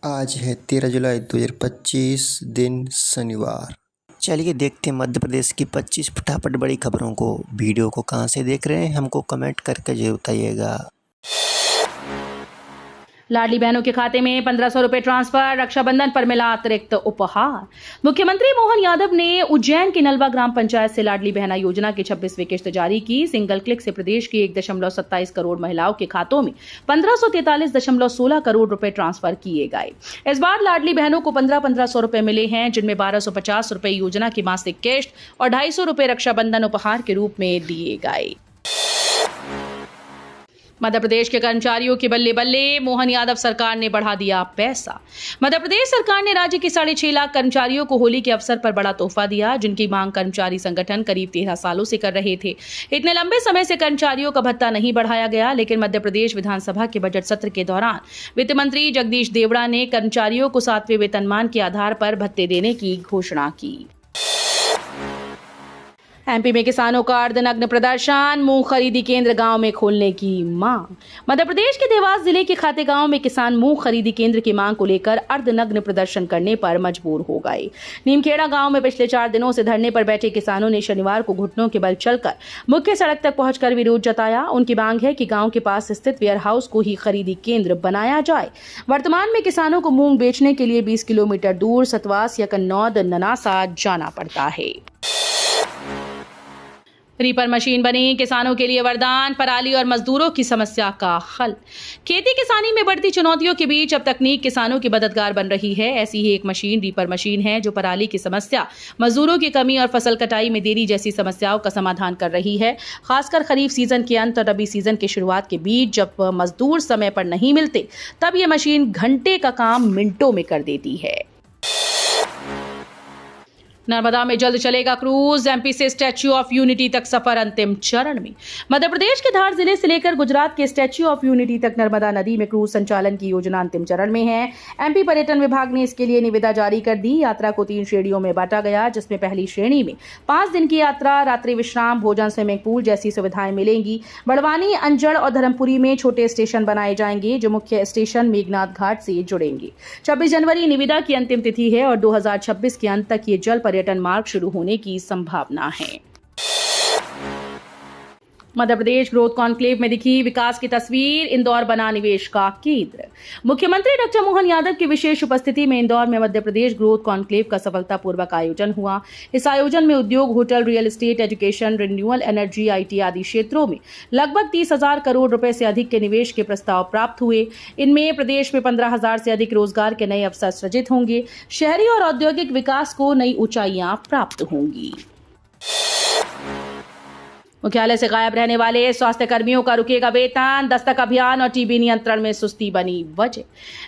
आज है 13 जुलाई 2025 दिन शनिवार। चलिए देखते हैं मध्य प्रदेश की 25 फटाफट बड़ी खबरों को। वीडियो को कहां से देख रहे हैं हमको कमेंट करके जरूर बताइएगा। लाडली बहनों के खाते में 1500 रुपए ट्रांसफर, रक्षाबंधन पर मिला अतिरिक्त उपहार। मुख्यमंत्री मोहन यादव ने उज्जैन की नलवा ग्राम पंचायत से लाडली बहना योजना की 26वीं किश्त जारी की। सिंगल क्लिक से प्रदेश की 1.27 करोड़ महिलाओं के खातों में 1543.16 करोड़ रुपए ट्रांसफर किए गए। इस बार लाडली बहनों को 1500 रुपए मिले हैं, जिनमें 1250 रुपए योजना की मासिक किश्त और 250 रुपए रक्षाबंधन उपहार के रूप में दिए गए। मध्य प्रदेश के कर्मचारियों की बल्ले बल्ले, मोहन यादव सरकार ने बढ़ा दिया पैसा। मध्य प्रदेश सरकार ने राज्य के 6.5 लाख कर्मचारियों को होली के अवसर पर बड़ा तोहफा दिया, जिनकी मांग कर्मचारी संगठन करीब 13 सालों से कर रहे थे। इतने लंबे समय से कर्मचारियों का भत्ता नहीं बढ़ाया गया, लेकिन मध्य प्रदेश विधानसभा के बजट सत्र के दौरान वित्त मंत्री जगदीश देवड़ा ने कर्मचारियों को 7वें वेतनमान के आधार पर भत्ते देने की घोषणा की। एमपी में किसानों का अर्धनग्न प्रदर्शन, मूंग खरीदी केंद्र गांव में खोलने की मांग। मध्य प्रदेश के देवास जिले के खाते गांव में किसान मूंग खरीदी केंद्र की मांग को लेकर अर्धनग्न प्रदर्शन करने पर मजबूर हो गए। नीमखेड़ा गांव में पिछले 4 दिनों से धरने पर बैठे किसानों ने शनिवार को घुटनों के बल चलकर मुख्य सड़क तक पहुंचकर विरोध जताया। उनकी मांग है कि गांव के पास स्थित वेयर हाउस को ही खरीदी केंद्र बनाया जाए। वर्तमान में किसानों को मूंग बेचने के लिए 20 किलोमीटर दूर सतवास या कन्नौद ननासा जाना पड़ता है। रीपर मशीन बनी किसानों के लिए वरदान, पराली और मजदूरों की समस्या का हल। खेती किसानी में बढ़ती चुनौतियों के बीच अब तकनीक किसानों की मददगार बन रही है। ऐसी ही एक मशीन रीपर मशीन है, जो पराली की समस्या, मजदूरों की कमी और फसल कटाई में देरी जैसी समस्याओं का समाधान कर रही है। खासकर खरीफ सीजन के अंत और रबी सीजन की शुरुआत के बीच जब मजदूर समय पर नहीं मिलते, तब ये मशीन घंटे का काम मिनटों में कर देती है। नर्मदा में जल्द चलेगा क्रूज, एमपी से स्टैच्यू ऑफ यूनिटी तक सफर अंतिम चरण में। मध्य प्रदेश के धार जिले से लेकर गुजरात के स्टैच्यू ऑफ यूनिटी तक नर्मदा नदी में क्रूज संचालन की योजना अंतिम चरण में है। एमपी पर्यटन विभाग ने इसके लिए निविदा जारी कर दी। यात्रा को 3 श्रेणियों में बांटा गया, जिसमें पहली श्रेणी में 5 दिन की यात्रा, रात्रि विश्राम, भोजन, स्विमिंग पूल जैसी सुविधाएं मिलेंगी। बड़वानी, अंजड़ और धर्मपुरी में छोटे स्टेशन बनाए जाएंगे, जो मुख्य स्टेशन मेघनाथ घाट से जुड़ेंगे। 26 जनवरी निविदा की अंतिम तिथि है और 2026 के अंत तक ये जल पर्यटन मार्ग शुरू होने की संभावना है। मध्य प्रदेश ग्रोथ कॉन्क्लेव में दिखी विकास की तस्वीर, इंदौर बना निवेश का केंद्र। मुख्यमंत्री डॉक्टर मोहन यादव की विशेष उपस्थिति में इंदौर में मध्य प्रदेश ग्रोथ कॉन्क्लेव का सफलतापूर्वक आयोजन हुआ। इस आयोजन में उद्योग, hotel, real estate, education, renewable energy, IT आदि क्षेत्रों में लगभग 30,000 करोड़ रुपए से अधिक के निवेश के प्रस्ताव प्राप्त हुए। इनमें प्रदेश में 15,000 से अधिक रोजगार के नए अवसर सृजित होंगे। शहरी और औद्योगिक विकास को नई ऊंचाइयां प्राप्त होंगी। मुख्यालय से गायब रहने वाले स्वास्थ्य कर्मियों का रुकेगा वेतन, दस्तक अभियान और टीबी नियंत्रण में सुस्ती बनी वजह।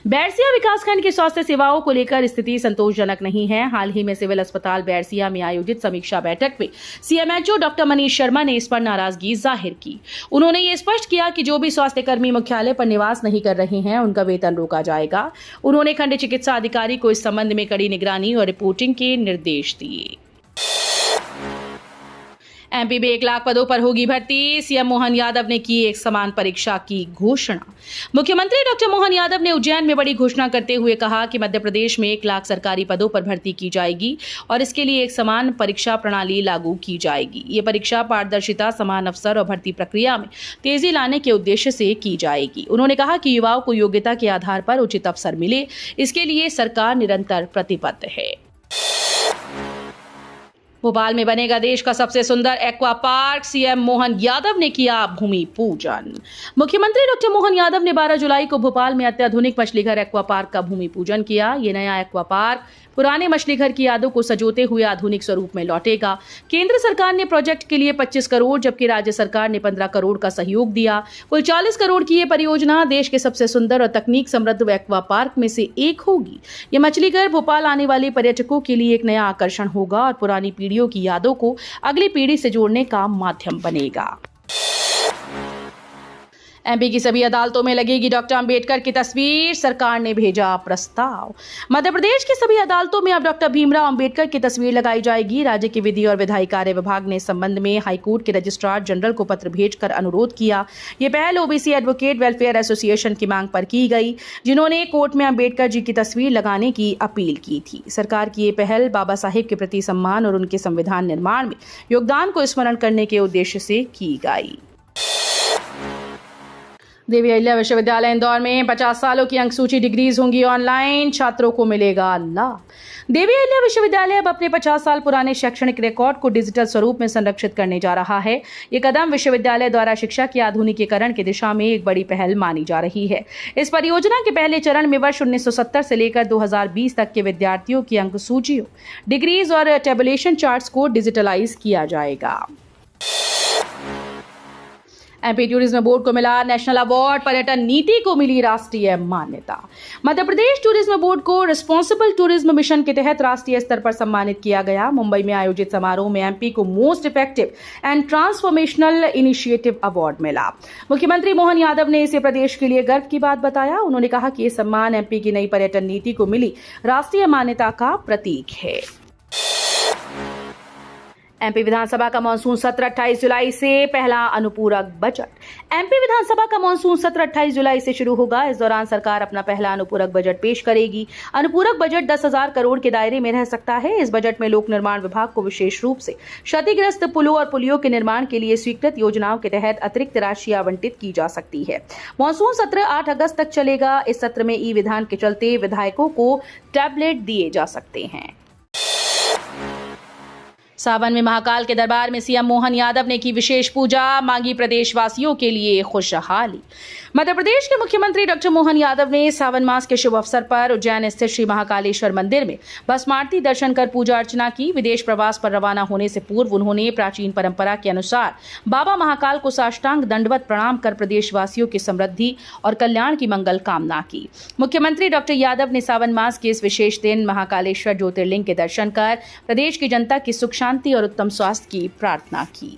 बैरसिया विकासखंड की स्वास्थ्य सेवाओं को लेकर स्थिति संतोषजनक नहीं है। हाल ही में सिविल अस्पताल बैरसिया में आयोजित समीक्षा बैठक में सीएमएचओ डॉक्टर मनीष शर्मा ने इस पर नाराजगी जाहिर की। उन्होंने ये स्पष्ट किया कि जो भी स्वास्थ्य कर्मी मुख्यालय पर निवास नहीं कर रहे हैं, उनका वेतन रोका जाएगा। उन्होंने खंड चिकित्सा अधिकारी को इस संबंध में कड़ी निगरानी और रिपोर्टिंग के निर्देश दिए। एमपी में 1 लाख पदों पर होगी भर्ती, सीएम मोहन यादव ने की एक समान परीक्षा की घोषणा। मुख्यमंत्री डॉक्टर मोहन यादव ने उज्जैन में बड़ी घोषणा करते हुए कहा कि मध्य प्रदेश में 1 लाख सरकारी पदों पर भर्ती की जाएगी और इसके लिए एक समान परीक्षा प्रणाली लागू की जाएगी। ये परीक्षा पारदर्शिता, समान अवसर और भर्ती प्रक्रिया में तेजी लाने के उद्देश्य से की जाएगी। उन्होंने कहा कि युवाओं को योग्यता के आधार पर उचित अवसर मिले, इसके लिए सरकार निरंतर प्रतिबद्ध है। भोपाल में बनेगा देश का सबसे सुंदर aqua park, CM Mohan Yadav ने किया भूमि पूजन। मुख्यमंत्री डॉक्टर मोहन यादव ने 12 जुलाई को भोपाल में अत्याधुनिक मछलीघर एक्वा पार्क का भूमि पूजन किया। ये नया एक्वा पार्क पुराने मछलीघर की यादों को सजोते हुए आधुनिक स्वरूप में लौटेगा। केंद्र सरकार ने प्रोजेक्ट के लिए 25 करोड़ जबकि राज्य सरकार ने 15 करोड़ का सहयोग दिया। कुल 40 करोड़ की ये परियोजना देश के सबसे सुंदर और तकनीक समृद्ध एक्वा पार्क में से एक होगी। ये मछलीघर भोपाल आने वाले पर्यटकों के लिए एक नया आकर्षण होगा और पुरानी पीढ़ियों की यादों को अगली पीढ़ी से जोड़ने का माध्यम बनेगा। एमपी की सभी अदालतों में लगेगी डॉक्टर अंबेडकर की तस्वीर, सरकार ने भेजा प्रस्ताव। मध्य प्रदेश की सभी अदालतों में अब डॉक्टर भीमराव अंबेडकर की तस्वीर लगाई जाएगी। राज्य के विधि और विधायी कार्य विभाग ने इस संबंध में हाईकोर्ट के रजिस्ट्रार जनरल को पत्र भेजकर अनुरोध किया। ये पहल ओबीसी एडवोकेट वेलफेयर एसोसिएशन की मांग पर की गई, जिन्होंने कोर्ट में अंबेडकर जी की तस्वीर लगाने की अपील की थी। सरकार की ये पहल बाबा साहेब के प्रति सम्मान और उनके संविधान निर्माण में योगदान को स्मरण करने के उद्देश्य से की गई। देवी अहिल्या विश्वविद्यालय इंदौर में 50 सालों की अंकसूची डिग्रीज होंगी ऑनलाइन, छात्रों को मिलेगा लाभ। देवी अहिल्या विश्वविद्यालय अब अपने 50 साल पुराने शैक्षणिक रिकॉर्ड को डिजिटल स्वरूप में संरक्षित करने जा रहा है। ये कदम विश्वविद्यालय द्वारा शिक्षा के आधुनिकीकरण की दिशा में एक बड़ी पहल मानी जा रही है। इस परियोजना के पहले चरण में वर्ष 1970 से लेकर 2020 तक के विद्यार्थियों की अंकसूचियों, डिग्रीज और टेबुलेशन चार्ट्स को डिजिटलाइज किया जाएगा। एमपी टूरिज्म बोर्ड को मिला नेशनल अवार्ड, पर्यटन नीति को मिली राष्ट्रीय मान्यता। मध्य प्रदेश टूरिज्म बोर्ड को रिस्पॉन्सिबल टूरिज्म मिशन के तहत राष्ट्रीय स्तर पर सम्मानित किया गया। मुंबई में आयोजित समारोह में एमपी को most effective and transformational initiative award मिला। मुख्यमंत्री मोहन यादव ने इसे प्रदेश के लिए गर्व की बात बताया। उन्होंने कहा कि यह सम्मान एमपी की नई पर्यटन नीति को मिली राष्ट्रीय मान्यता का प्रतीक है। एमपी विधानसभा का मानसून सत्र 28 जुलाई से पहला अनुपूरक बजट। एमपी विधानसभा का मानसून सत्र 28 जुलाई से शुरू होगा। इस दौरान सरकार अपना पहला अनुपूरक बजट पेश करेगी। अनुपूरक बजट 10,000 करोड़ के दायरे में रह सकता है। इस बजट में लोक निर्माण विभाग को विशेष रूप से क्षतिग्रस्त पुलों और पुलियों के निर्माण के लिए स्वीकृत योजनाओं के तहत अतिरिक्त राशि आवंटित की जा सकती है। मानसून सत्र 8 अगस्त तक चलेगा। इस सत्र में ई विधान के चलते विधायकों को टैबलेट दिए जा सकते हैं। सावन में महाकाल के दरबार में सीएम मोहन यादव ने की विशेष पूजा, मांगी प्रदेशवासियों के लिए खुशहाली। मध्य प्रदेश के मुख्यमंत्री डॉक्टर मोहन यादव ने सावन मास के शुभ अवसर पर उज्जैन स्थित श्री महाकालेश्वर मंदिर में भस्मारती दर्शन कर पूजा अर्चना की। विदेश प्रवास पर रवाना होने से पूर्व उन्होंने प्राचीन परंपरा के अनुसार बाबा महाकाल को साष्टांग दंडवत प्रणाम कर प्रदेशवासियों की समृद्धि और कल्याण की मंगल कामना की। मुख्यमंत्री डॉक्टर यादव ने सावन मास के इस विशेष दिन महाकालेश्वर ज्योतिर्लिंग के दर्शन कर प्रदेश की जनता की सुख शांति और उत्तम स्वास्थ्य की प्रार्थना की।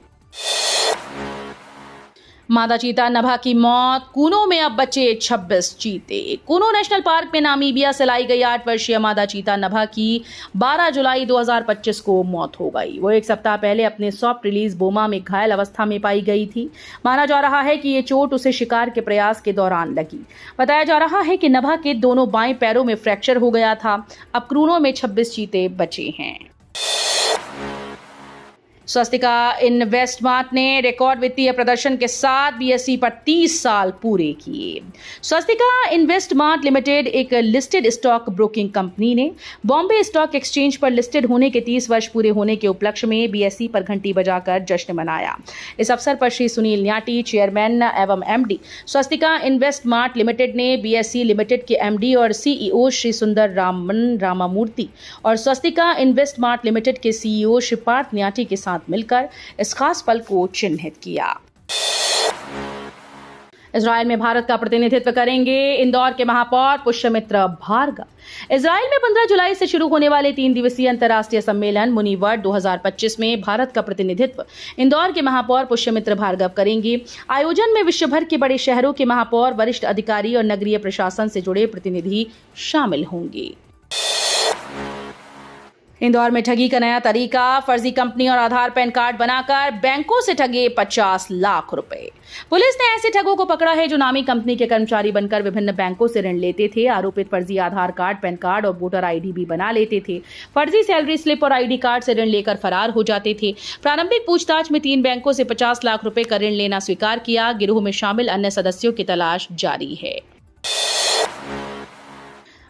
मादा चीता नभा की मौत, कूनो में अब बचे 26 चीते। कूनो नेशनल पार्क में नामीबिया से लाई गई 8 वर्षीय मादा चीता नभा की 12 जुलाई 2025 को मौत हो गई। वो एक सप्ताह पहले अपने सॉफ्ट रिलीज बोमा में घायल अवस्था में पाई गई थी। माना जा रहा है कि ये चोट उसे शिकार के प्रयास के दौरान लगी। बताया जा रहा है कि नभा के दोनों बाएं पैरों में फ्रैक्चर हो गया था। अब कूनो में 26 चीते बचे हैं। स्वस्तिका इन्वेस्टमार्ट ने रिकॉर्ड वित्तीय प्रदर्शन के साथ बीएसई पर 30 साल पूरे किए। स्वस्तिका इन्वेस्टमार्ट लिमिटेड एक लिस्टेड स्टॉक ब्रोकिंग कंपनी ने बॉम्बे स्टॉक एक्सचेंज पर लिस्टेड होने के 30 वर्ष पूरे होने के उपलक्ष्य में बीएसई पर घंटी बजाकर जश्न मनाया। इस अवसर पर श्री सुनील न्याटी, चेयरमैन एवं एमडी स्वस्तिका इन्वेस्टमार्ट लिमिटेड ने बीएसई लिमिटेड के एमडी और सीईओ श्री सुंदर रामन रामामूर्ति और स्वस्तिका इन्वेस्टमार्ट लिमिटेड के सीईओ श्री पार्थ न्याटी के साथ मिलकर इस खास पल को चिन्हित किया। इजरायल में भारत का प्रतिनिधित्व करेंगे इंदौर के महापौर पुष्यमित्र भार्गव। इजरायल में 15 जुलाई से शुरू होने वाले 3 दिवसीय अंतर्राष्ट्रीय सम्मेलन मुनि वर्ल्ड 2025 में भारत का प्रतिनिधित्व इंदौर के महापौर पुष्यमित्र भार्गव करेंगे। आयोजन में विश्व भर के बड़े शहरों के महापौर, वरिष्ठ अधिकारी और नगरीय प्रशासन से जुड़े प्रतिनिधि शामिल होंगे। इंदौर में ठगी का नया तरीका, फर्जी कंपनी और आधार पैन कार्ड बनाकर बैंकों से ठगे 50 लाख रुपए। पुलिस ने ऐसे ठगों को पकड़ा है जो नामी कंपनी के कर्मचारी बनकर विभिन्न बैंकों से ऋण लेते थे। आरोपित फर्जी आधार कार्ड, पैन कार्ड और वोटर आईडी भी बना लेते थे। फर्जी सैलरी स्लिप और आईडी कार्ड से ऋण लेकर फरार हो जाते थे। प्रारंभिक पूछताछ में 3 बैंकों से 50 लाख रुपए का ऋण लेना स्वीकार किया। गिरोह में शामिल अन्य सदस्यों की तलाश जारी है।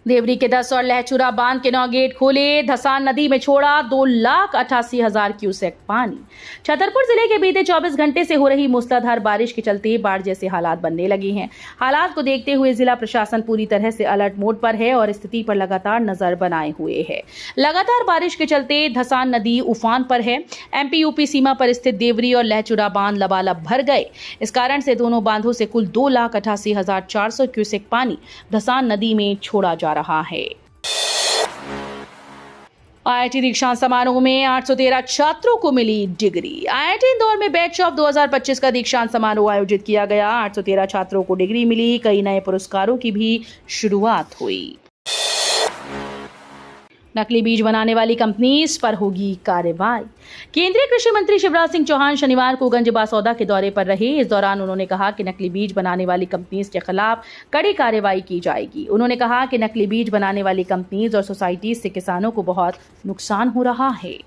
देवरी के 10 और लहचूरा बांध के 9 गेट खोले, धसान नदी में छोड़ा 2,88,000 क्यूसेक पानी। छतरपुर जिले के बीते 24 घंटे से हो रही मूसलाधार बारिश के चलते बाढ़ जैसे हालात बनने लगे हैं। हालात को देखते हुए जिला प्रशासन पूरी तरह से अलर्ट मोड पर है और स्थिति पर लगातार नजर बनाए हुए है। लगातार बारिश के चलते धसान नदी उफान पर है। एमपी यूपी सीमा पर स्थित देवरी और लहचूरा बांध लबालब भर गए। इस कारण से दोनों बांधों से कुल 2,88,400 क्यूसेक पानी धसान नदी में छोड़ा जा रहा है। आईआईटी दीक्षांत समारोह में 813 छात्रों को मिली डिग्री। आईआईटी इंदौर में बैच ऑफ 2025 का दीक्षांत समारोह आयोजित किया गया। 813 छात्रों को डिग्री मिली। कई नए पुरस्कारों की भी शुरुआत हुई। नकली बीज बनाने वाली कंपनीज पर होगी कार्रवाई। केंद्रीय कृषि मंत्री शिवराज सिंह चौहान शनिवार को गंज बासौदा के दौरे पर रहे। इस दौरान उन्होंने कहा कि नकली बीज बनाने वाली कंपनीज के खिलाफ कड़ी कार्रवाई की जाएगी। उन्होंने कहा कि नकली बीज बनाने वाली कंपनीज और सोसाइटीज से किसानों को बहुत नुकसान हो रहा है।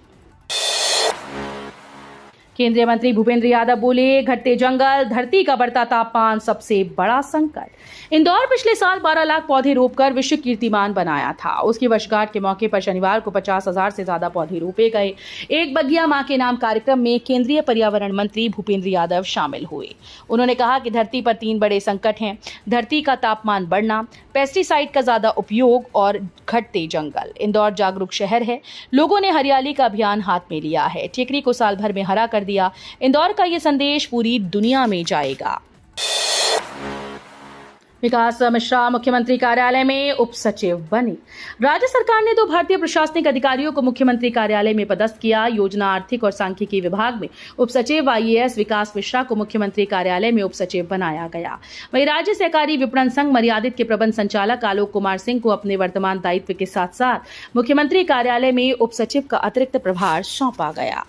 केंद्रीय मंत्री भूपेंद्र यादव बोले, घटते जंगल, धरती का बढ़ता तापमान सबसे बड़ा संकट। इंदौर पिछले साल 12 लाख पौधे रोपकर विश्व कीर्तिमान बनाया था। उसकी वर्षगांठ के मौके पर शनिवार को 50,000 से ज्यादा पौधे रोपे गए। एक बगिया मां के नाम कार्यक्रम में केंद्रीय पर्यावरण मंत्री भूपेंद्र यादव शामिल हुए। उन्होंने कहा कि धरती पर 3 बड़े संकट हैं: धरती का तापमान बढ़ना, पेस्टिसाइड का ज्यादा उपयोग और घटते जंगल। इंदौर जागरूक शहर है। लोगों ने हरियाली का अभियान हाथ में लिया है। टेकरी को साल भर में हरा कर दिया। इंदौर का ये संदेश पूरी दुनिया में जाएगा। विकास मिश्रा मुख्यमंत्री कार्यालय में उप सचिव बने। राज्य सरकार ने 2 भारतीय प्रशासनिक अधिकारियों को मुख्यमंत्री कार्यालय में पदस्थ किया। योजना, आर्थिक और सांख्यिकी विभाग में उप सचिव आईएएस विकास मिश्रा को मुख्यमंत्री कार्यालय में उप सचिव बनाया गया। वहीं राज्य सहकारी विपणन संघ मर्यादित के प्रबंध संचालक आलोक कुमार सिंह को अपने वर्तमान दायित्व के साथ साथ मुख्यमंत्री कार्यालय में उप सचिव का अतिरिक्त प्रभार सौंपा गया।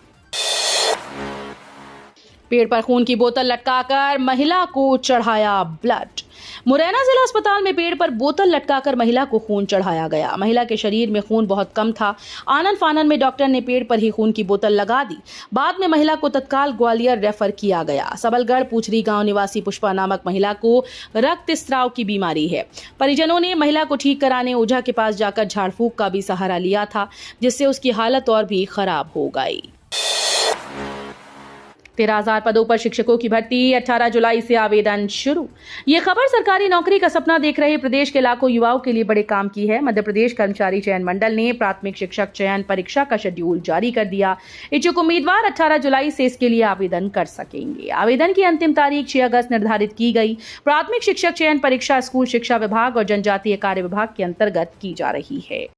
पेड़ पर खून की बोतल लटकाकर महिला को चढ़ाया ब्लड। मुरैना जिला अस्पताल में पेड़ पर बोतल लटकाकर महिला को खून चढ़ाया गया। महिला के शरीर में खून बहुत कम था। आनन फानन में डॉक्टर ने पेड़ पर ही खून की बोतल लगा दी। बाद में महिला को तत्काल ग्वालियर रेफर किया गया। सबलगढ़ पूछरी गांव निवासी पुष्पा नामक महिला को रक्तस्राव की बीमारी है। परिजनों ने महिला को ठीक कराने ओझा के पास जाकर झाड़ फूंक का भी सहारा लिया था, जिससे उसकी हालत और भी खराब हो गई। 13,000 पदों पर शिक्षकों की भर्ती, 18 जुलाई से आवेदन शुरू। ये खबर सरकारी नौकरी का सपना देख रहे प्रदेश के लाखों युवाओं के लिए बड़े काम की है। मध्य प्रदेश कर्मचारी चयन मंडल ने प्राथमिक शिक्षक चयन परीक्षा का शेड्यूल जारी कर दिया। इच्छुक उम्मीदवार 18 जुलाई से इसके लिए आवेदन कर सकेंगे। आवेदन की अंतिम तारीख 6 अगस्त निर्धारित की गई। प्राथमिक शिक्षक चयन परीक्षा स्कूल शिक्षा विभाग और जनजातीय कार्य विभाग के अंतर्गत की जा रही है।